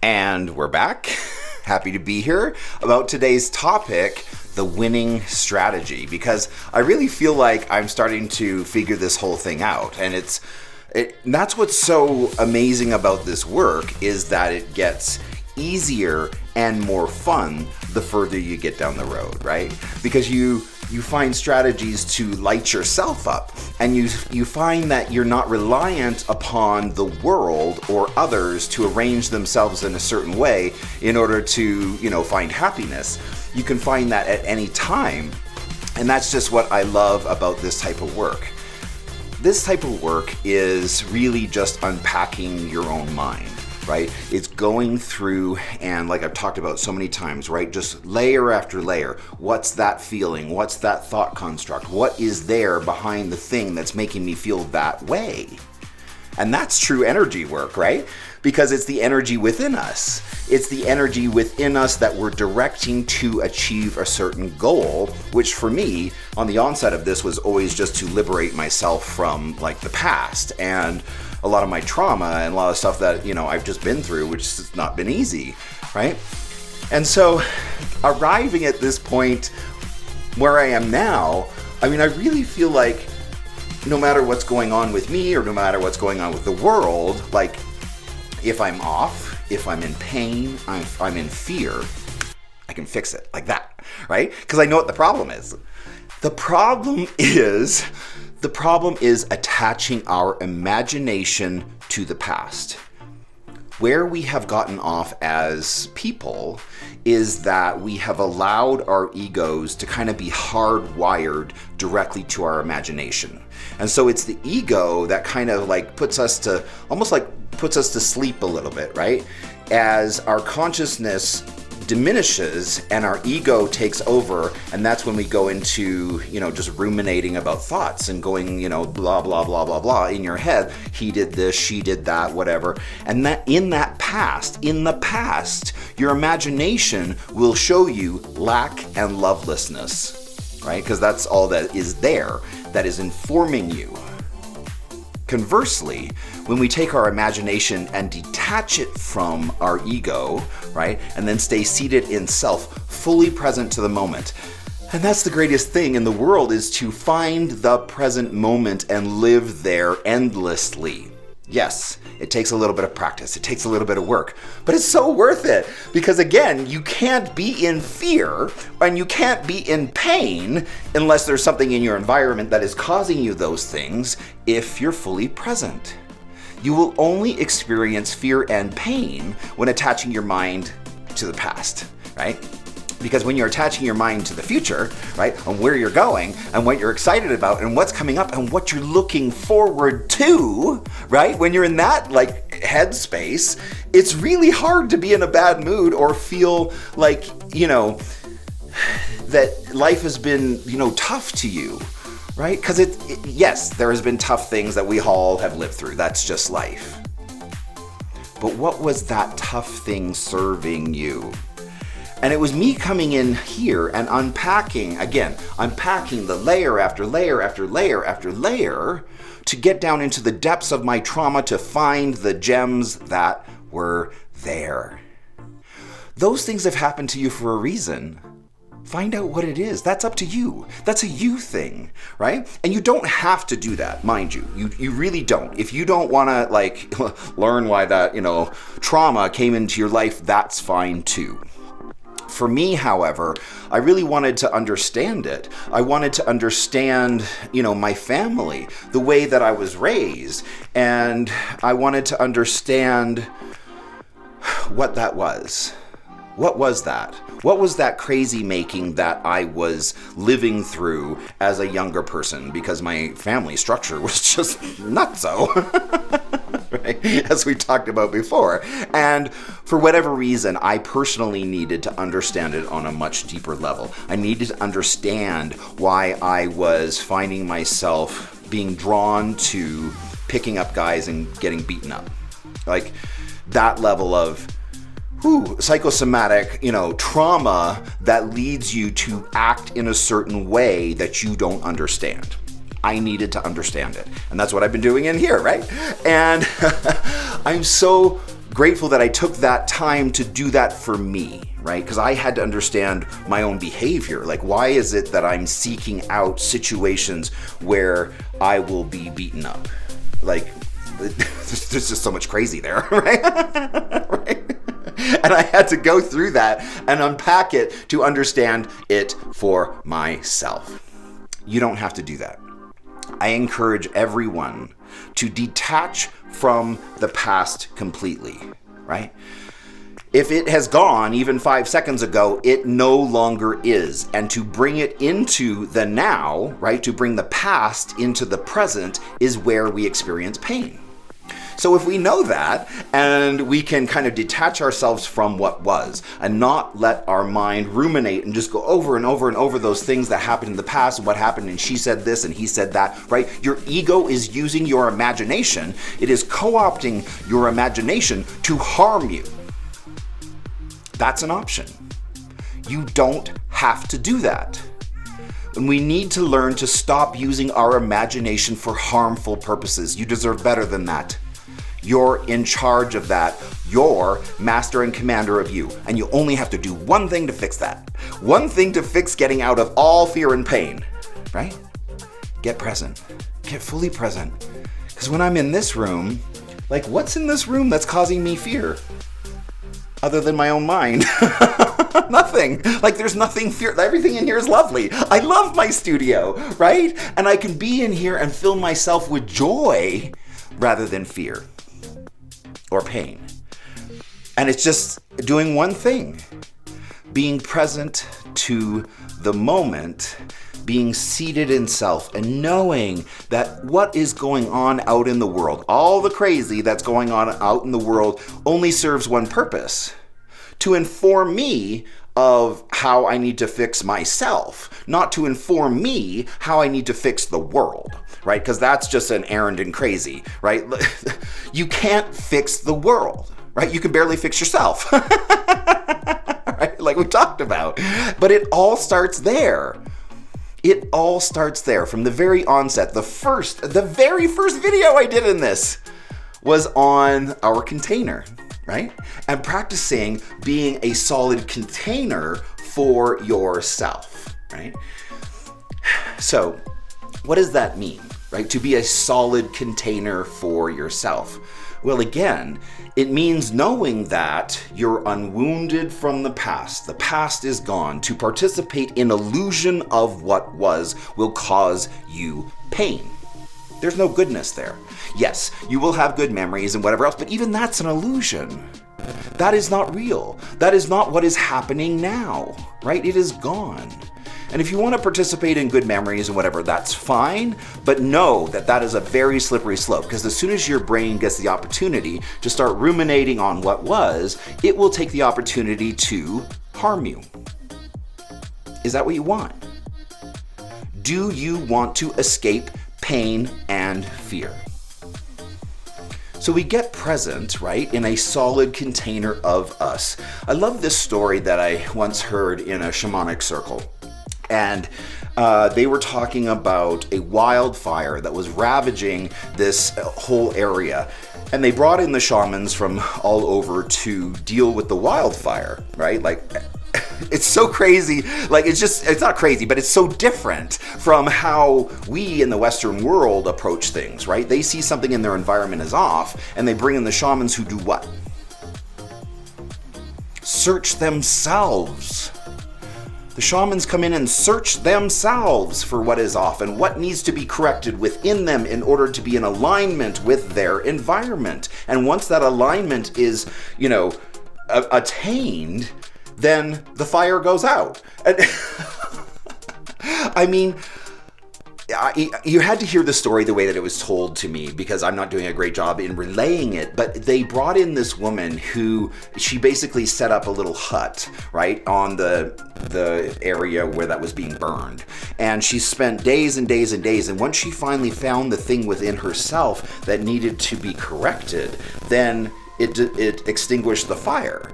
And we're back. Happy to be here about today's topic, the winning strategy, because I really feel like I'm starting to figure this whole thing out. And that's what's so amazing about this work, is that it gets easier and more fun the further you get down the road, right? Because you find strategies to light yourself up, and you find that you're not reliant upon the world or others to arrange themselves in a certain way in order to, find happiness. You can find that at any time, and that's just what I love about this type of work. This type of work is really just unpacking your own mind, right? It's going through, and like I've talked about so many times, right? Just layer after layer. What's that feeling? What's that thought construct? What is there behind the thing that's making me feel that way? And that's true energy work, right? Because it's the energy within us. It's the energy within us that we're directing to achieve a certain goal, which for me, on the onset of this, was always just to liberate myself from the past and a lot of my trauma and a lot of stuff that, I've just been through, which has not been easy, right? And so arriving at this point where I am now, I really feel like no matter what's going on with me or no matter what's going on with the world, if I'm off, if I'm in pain, if I'm in fear, I can fix it like that, right? Because I know what the problem is. The problem is attaching our imagination to the past. Where we have gotten off as people is that we have allowed our egos to kind of be hardwired directly to our imagination. And so it's the ego that kind of puts us to sleep a little bit, right? As our consciousness diminishes and our ego takes over, and that's when we go into just ruminating about thoughts and going blah blah blah blah blah in your head. He did this, she did that, whatever. And that in the past your imagination will show you lack and lovelessness, right? Because that's all that is there, that is informing you. Conversely, when we take our imagination and detach it from our ego, right, and then stay seated in self, fully present to the moment. And that's the greatest thing in the world, is to find the present moment and live there endlessly. Yes, it takes a little bit of practice. It takes a little bit of work, but it's so worth it, because again, you can't be in fear and you can't be in pain unless there's something in your environment that is causing you those things. If you're fully present, you will only experience fear and pain when attaching your mind to the past, right? Because when you're attaching your mind to the future, right, on where you're going and what you're excited about and what's coming up and what you're looking forward to, right, when you're in that headspace, it's really hard to be in a bad mood or feel that life has been, tough to you, right? Because yes, there has been tough things that we all have lived through. That's just life. But what was that tough thing serving you? And it was me coming in here and unpacking the layer after layer after layer after layer to get down into the depths of my trauma to find the gems that were there. Those things have happened to you for a reason. Find out what it is. That's up to you. That's a you thing, right? And you don't have to do that, mind you. You really don't. If you don't want to learn why that, trauma came into your life, that's fine too. For me, however, I really wanted to understand it. I wanted to understand, my family, the way that I was raised, and I wanted to understand what that was. What was that? What was that crazy making that I was living through as a younger person? Because my family structure was just nutso, right? As we talked about before. And for whatever reason, I personally needed to understand it on a much deeper level. I needed to understand why I was finding myself being drawn to picking up guys and getting beaten up. That level of psychosomatic, trauma that leads you to act in a certain way that you don't understand. I needed to understand it. And that's what I've been doing in here, right? And I'm so grateful that I took that time to do that for me, right? Because I had to understand my own behavior. Like, why is it that I'm seeking out situations where I will be beaten up? Like, there's just so much crazy there, right? Right? And I had to go through that and unpack it to understand it for myself. You don't have to do that. I encourage everyone to detach from the past completely, right? If it has gone even 5 seconds ago, it no longer is. And to bring it into the now, right, to bring the past into the present is where we experience pain. So if we know that, and we can kind of detach ourselves from what was and not let our mind ruminate and just go over and over and over those things that happened in the past and what happened and she said this and he said that, right? Your ego is using your imagination. It is co-opting your imagination to harm you. That's an option. You don't have to do that. And we need to learn to stop using our imagination for harmful purposes. You deserve better than that. You're in charge of that. You're master and commander of you. And you only have to do one thing to fix that. One thing to fix getting out of all fear and pain, right? Get present. Get fully present. Because when I'm in this room, like, what's in this room that's causing me fear? Other than my own mind. Nothing. Like, there's nothing fear. Everything in here is lovely. I love my studio, right? And I can be in here and fill myself with joy rather than fear or pain. And it's just doing one thing. Being present to the moment, being seated in self, and knowing that what is going on out in the world, all the crazy that's going on out in the world, only serves one purpose: to inform me of how I need to fix myself, not to inform me how I need to fix the world, right? Because that's just an errand and crazy, right? You can't fix the world, right? You can barely fix yourself, right? Like we talked about. But it all starts there. It all starts there from the very onset. The very first video I did in this was on our container, right? And practicing being a solid container for yourself, right? So what does that mean, right? To be a solid container for yourself. Well, again, it means knowing that you're unwounded from the past. The past is gone. To participate in illusion of what was will cause you pain. There's no goodness there. Yes, you will have good memories and whatever else, but even that's an illusion. That is not real. That is not what is happening now, right? It is gone. And if you want to participate in good memories and whatever, that's fine, but know that that is a very slippery slope, because as soon as your brain gets the opportunity to start ruminating on what was, it will take the opportunity to harm you. Is that what you want? Do you want to escape pain and fear? So we get present, right, in a solid container of us. I love this story that I once heard in a shamanic circle. And they were talking about a wildfire that was ravaging this whole area. And they brought in the shamans from all over to deal with the wildfire, right? Like, it's so crazy. Like, it's not crazy, but it's so different from how we in the Western world approach things, right? They see something in their environment is off, and they bring in the shamans who do what? Search themselves. The shamans come in and search themselves for what is off and what needs to be corrected within them in order to be in alignment with their environment. And once that alignment is, attained, then the fire goes out. And I mean, you had to hear the story the way that it was told to me, because I'm not doing a great job in relaying it, but they brought in this woman who, she basically set up a little hut, right, on the area where that was being burned. And she spent days and days and days, and once she finally found the thing within herself that needed to be corrected, then it extinguished the fire.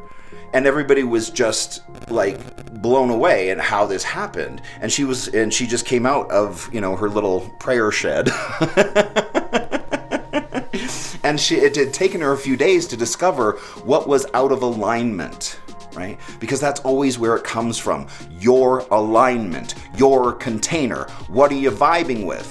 And everybody was just like blown away at how this happened. And she just came out of, her little prayer shed. And it had taken her a few days to discover what was out of alignment, right? Because that's always where it comes from. Your alignment, your container. What are you vibing with?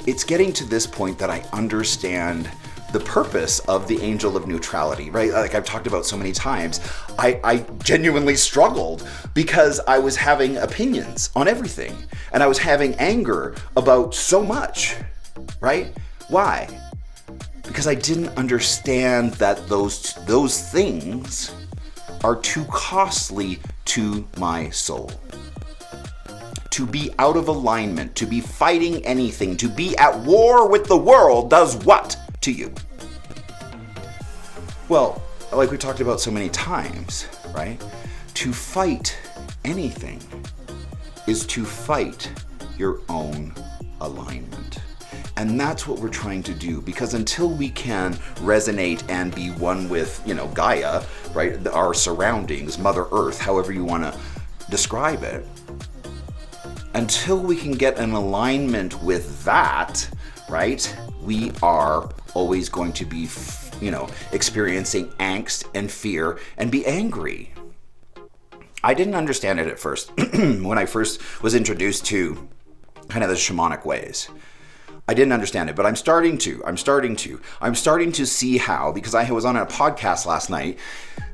It's getting to this point that I understand the purpose of the angel of neutrality, right? Like I've talked about so many times, I genuinely struggled because I was having opinions on everything and I was having anger about so much, right? Why? Because I didn't understand that those things are too costly to my soul. To be out of alignment, to be fighting anything, to be at war with the world does what to you? Well, like we talked about so many times, right? To fight anything is to fight your own alignment. And that's what we're trying to do, because until we can resonate and be one with, Gaia, right? Our surroundings, Mother Earth, however you want to describe it, until we can get an alignment with that, right? We are always going to be, experiencing angst and fear and be angry. I didn't understand it at first when I first was introduced to kind of the shamanic ways. I didn't understand it, but I'm starting to see how, because I was on a podcast last night,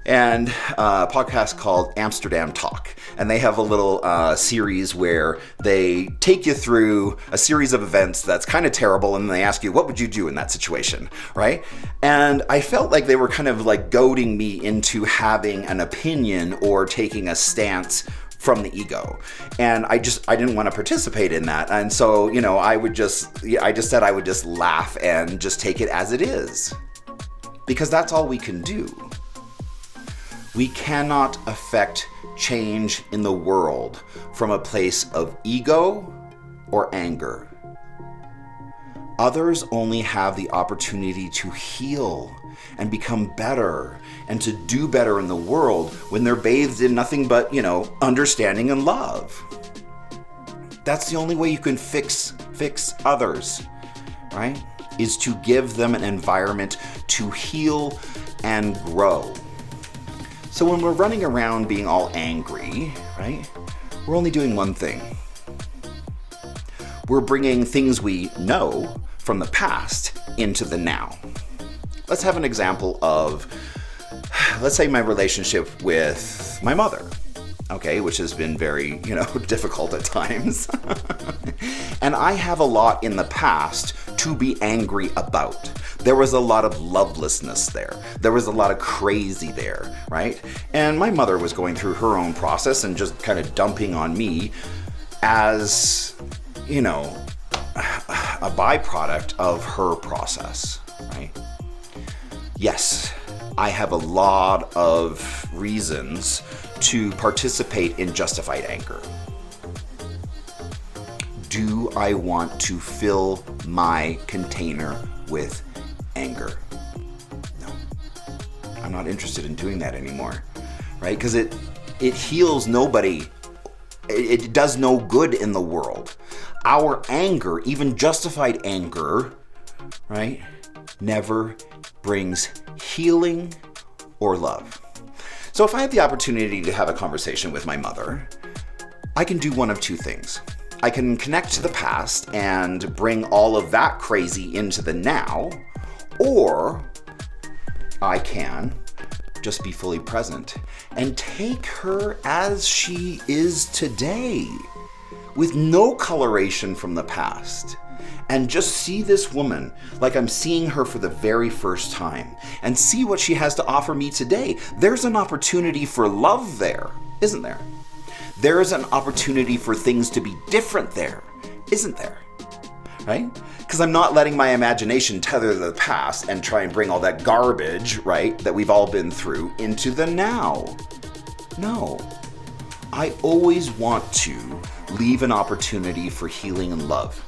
and a podcast called Amsterdam Talk. And they have a little series where they take you through a series of events that's kind of terrible, and they ask you, what would you do in that situation, right? And I felt like they were kind of like goading me into having an opinion or taking a stance from the ego. And I didn't want to participate in that. And so, I just said I would just laugh and just take it as it is. Because that's all we can do. We cannot affect change in the world from a place of ego or anger. Others only have the opportunity to heal and become better and to do better in the world when they're bathed in nothing but, understanding and love. That's the only way you can fix others, right? Is to give them an environment to heal and grow. So when we're running around being all angry, right, we're only doing one thing. We're bringing things we know from the past into the now. Let's have an example of, let's say, my relationship with my mother, okay, which has been very, difficult at times. And I have a lot in the past to be angry about. There was a lot of lovelessness there. There was a lot of crazy there, right? And my mother was going through her own process and just kind of dumping on me as, a byproduct of her process, right? Yes, I have a lot of reasons to participate in justified anger. Do I want to fill my container with anger? No. I'm not interested in doing that anymore, right? Because it heals nobody. It does no good in the world. Our anger, even justified anger, right, never brings healing or love. So if I have the opportunity to have a conversation with my mother, I can do one of two things. I can connect to the past and bring all of that crazy into the now, or I can just be fully present and take her as she is today, with no coloration from the past, and just see this woman like I'm seeing her for the very first time, and see what she has to offer me today. There's an opportunity for love there, isn't there? There's an opportunity for things to be different there, isn't there? Right? Because I'm not letting my imagination tether to the past and try and bring all that garbage, right, that we've all been through into the now. No. I always want to leave an opportunity for healing and love.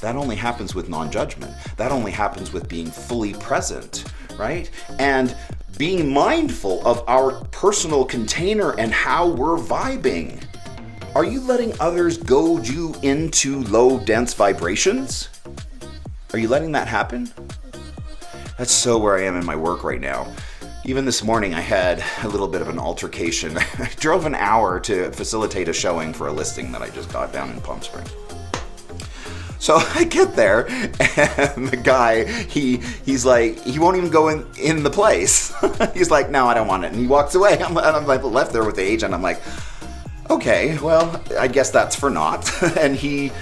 That only happens with non-judgment. That only happens with being fully present, right? And being mindful of our personal container and how we're vibing. Are you letting others goad you into low, dense vibrations? Are you letting that happen? That's so where I am in my work right now. Even this morning, I had a little bit of an altercation. I drove an hour to facilitate a showing for a listing that I just got down in Palm Springs. So I get there, and the guy, he's like, he won't even go in the place. He's like, no, I don't want it. And he walks away. I'm like left there with the agent. I'm like, okay, well, I guess that's for naught. And he,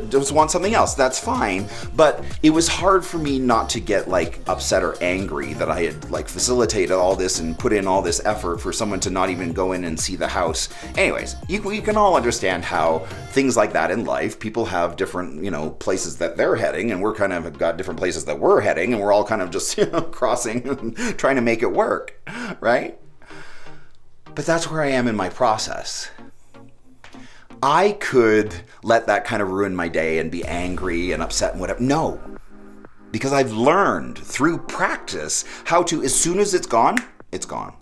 just wants something else. That's fine. But it was hard for me not to get like upset or angry that I had like facilitated all this and put in all this effort for someone to not even go in and see the house. Anyways, you can all understand how things like that in life, people have different, places that they're heading, and we're kind of got different places that we're heading, and we're all kind of just, crossing and trying to make it work, right? But that's where I am in my process. I could let that kind of ruin my day and be angry and upset and whatever. No, because I've learned through practice how to, as soon as it's gone, it's gone.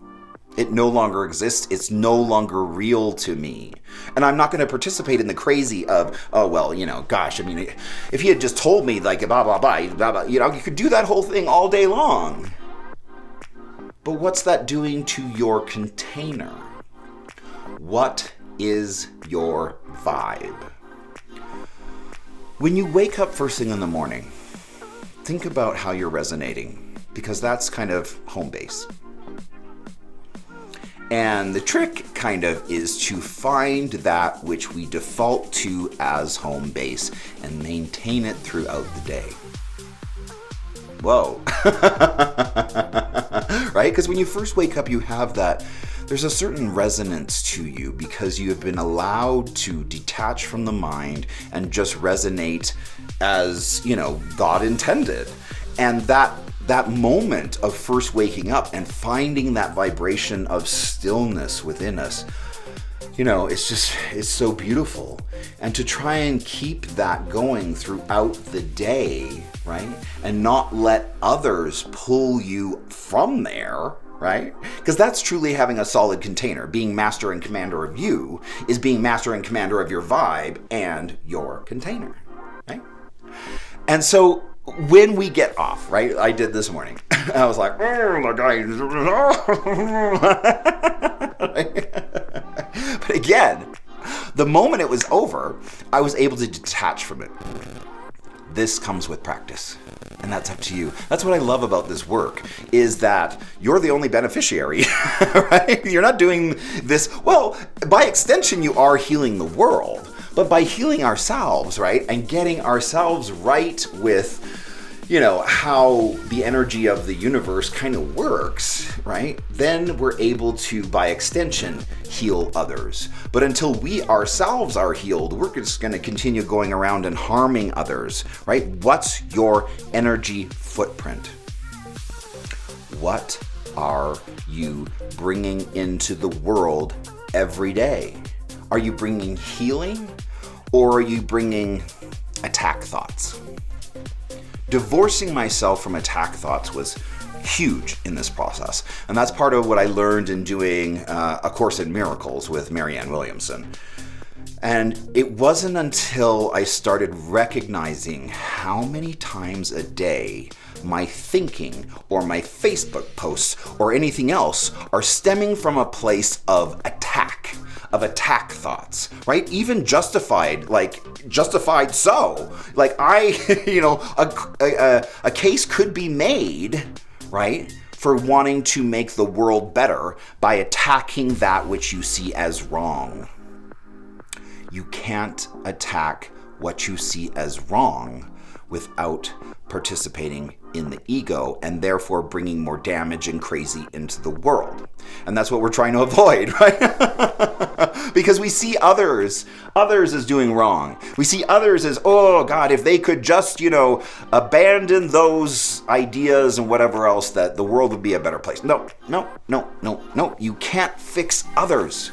It no longer exists. It's no longer real to me. And I'm not going to participate in the crazy of, oh, well, gosh, I mean, if he had just told me like, blah, blah, blah, blah, blah, you could do that whole thing all day long. But what's that doing to your container? What is your vibe? When you wake up first thing in the morning, think about how you're resonating, because that's kind of home base. And the trick kind of is to find that which we default to as home base and maintain it throughout the day. Whoa. Right? Because when you first wake up, you have that, there's a certain resonance to you because you have been allowed to detach from the mind and just resonate as, God intended. And that moment of first waking up and finding that vibration of stillness within us, it's so beautiful. And to try and keep that going throughout the day, right? And not let others pull you from there, right? Because that's truly having a solid container. Being master and commander of you is being master and commander of your vibe and your container, right? And so when we get off, right? I did this morning. I was like, oh my God. But again, the moment it was over, I was able to detach from it. This comes with practice, and that's up to you. That's what I love about this work, is that you're the only beneficiary, right? You're not doing this, well, by extension, you are healing the world, but by healing ourselves, right, and getting ourselves right with, how the energy of the universe kind of works, right? Then we're able to, by extension, heal others. But until we ourselves are healed, we're just going to continue going around and harming others, right? What's your energy footprint? What are you bringing into the world every day? Are you bringing healing, or are you bringing attack thoughts? Divorcing myself from attack thoughts was huge in this process. And that's part of what I learned in doing A Course in Miracles with Marianne Williamson. And it wasn't until I started recognizing how many times a day my thinking or my Facebook posts or anything else are stemming from a place of attack thoughts, right? Even justified so. Like a case could be made, right, for wanting to make the world better by attacking that which you see as wrong. You can't attack what you see as wrong without participating in the ego and therefore bringing more damage and crazy into the world. And that's what we're trying to avoid, right? Because we see others as doing wrong. We see others as, oh God, if they could just, abandon those ideas and whatever else, that the world would be a better place. No. You can't fix others.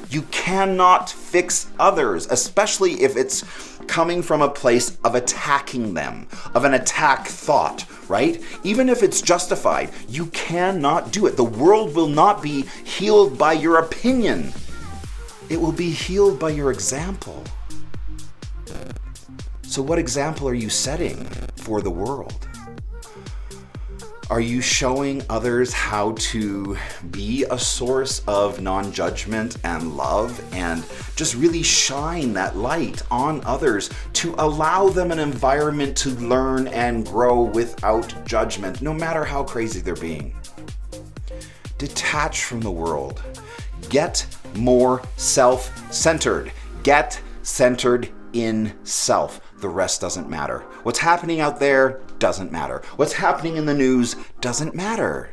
You cannot fix others, especially if it's coming from a place of attacking them, of an attack thought, right? Even if it's justified, you cannot do it. The world will not be healed by your opinion. It will be healed by your example. So what example are you setting for the world? Are you showing others how to be a source of non-judgment and love and just really shine that light on others to allow them an environment to learn and grow without judgment, no matter how crazy they're being? Detach from the world. Get more self-centered. Get centered in self. The rest doesn't matter. What's happening out there doesn't matter. What's happening in the news doesn't matter.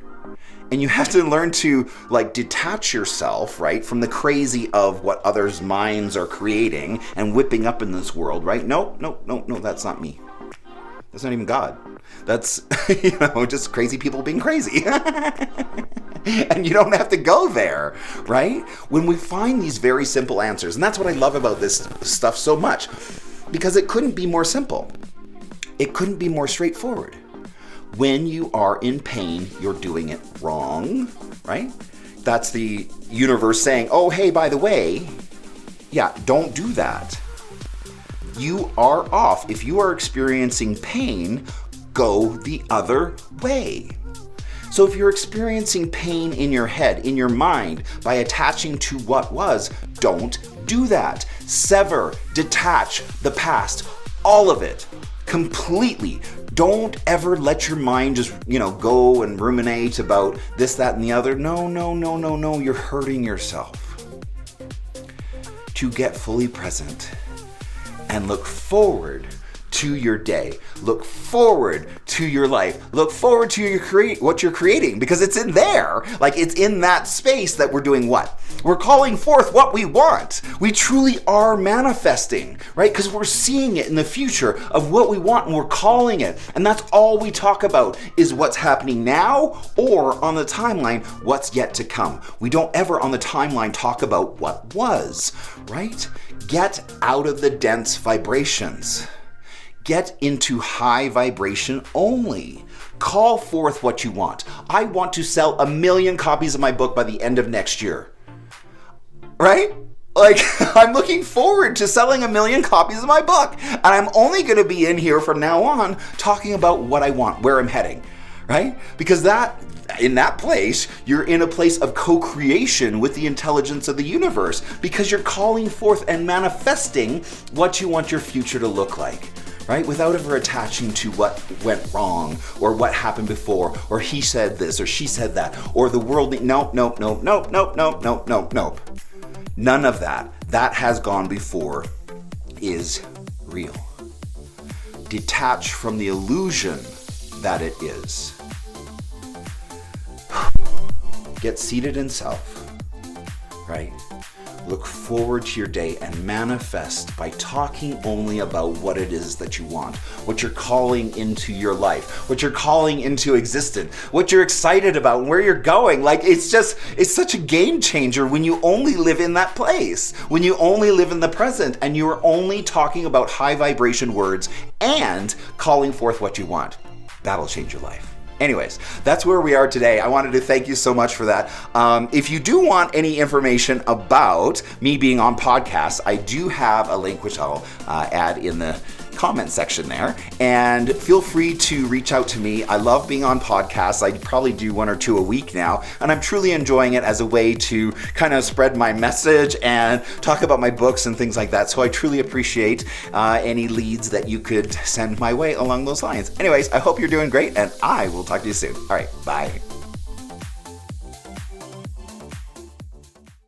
And you have to learn to detach yourself, right, from the crazy of what others' minds are creating and whipping up in this world, right? No, that's not me. That's not even God. That's, just crazy people being crazy. And you don't have to go there, right? When we find these very simple answers, and that's what I love about this stuff so much, because it couldn't be more simple. It couldn't be more straightforward. When you are in pain, you're doing it wrong, right? That's the universe saying, oh, hey, by the way, don't do that. You are off. If you are experiencing pain, go the other way. So if you're experiencing pain in your head, in your mind, by attaching to what was, don't do that. Sever, detach the past, all of it, completely. Don't ever let your mind just, go and ruminate about this, that, and the other. No, you're hurting yourself. To get fully present and look forward to your day. Look forward to your life. Look forward to what you're creating, because it's in there. It's in that space that we're doing what? We're calling forth what we want. We truly are manifesting, right? Because we're seeing it in the future of what we want, and we're calling it. And that's all we talk about is what's happening now, or on the timeline, what's yet to come. We don't ever on the timeline talk about what was, right? Get out of the dense vibrations. Get into high vibration only. Call forth what you want. I want to sell 1 million copies of my book by the end of next year. Right? I'm looking forward to selling 1 million copies of my book. And I'm only going to be in here from now on talking about what I want, where I'm heading. Right? Because in that place, you're in a place of co-creation with the intelligence of the universe, because you're calling forth and manifesting what you want your future to look like. Right? Without ever attaching to what went wrong or what happened before, or he said this or she said that, or the world. Nope. None of that. That has gone before is real. Detach from the illusion that it is. Get seated in self, right? Look forward to your day and manifest by talking only about what it is that you want, what you're calling into your life, what you're calling into existence, what you're excited about, and where you're going. It's such a game changer when you only live in that place, when you only live in the present, and you're only talking about high vibration words and calling forth what you want. That'll change your life. Anyways, that's where we are today. I wanted to thank you so much for that. If you do want any information about me being on podcasts, I do have a link which I'll add in the comment section there, and feel free to reach out to me. I love being on podcasts. I probably do 1 or 2 a week now, and I'm truly enjoying it as a way to kind of spread my message and talk about my books and things like that. So I truly appreciate any leads that you could send my way along those lines. Anyways, I hope you're doing great, and I will talk to you soon. All right, bye.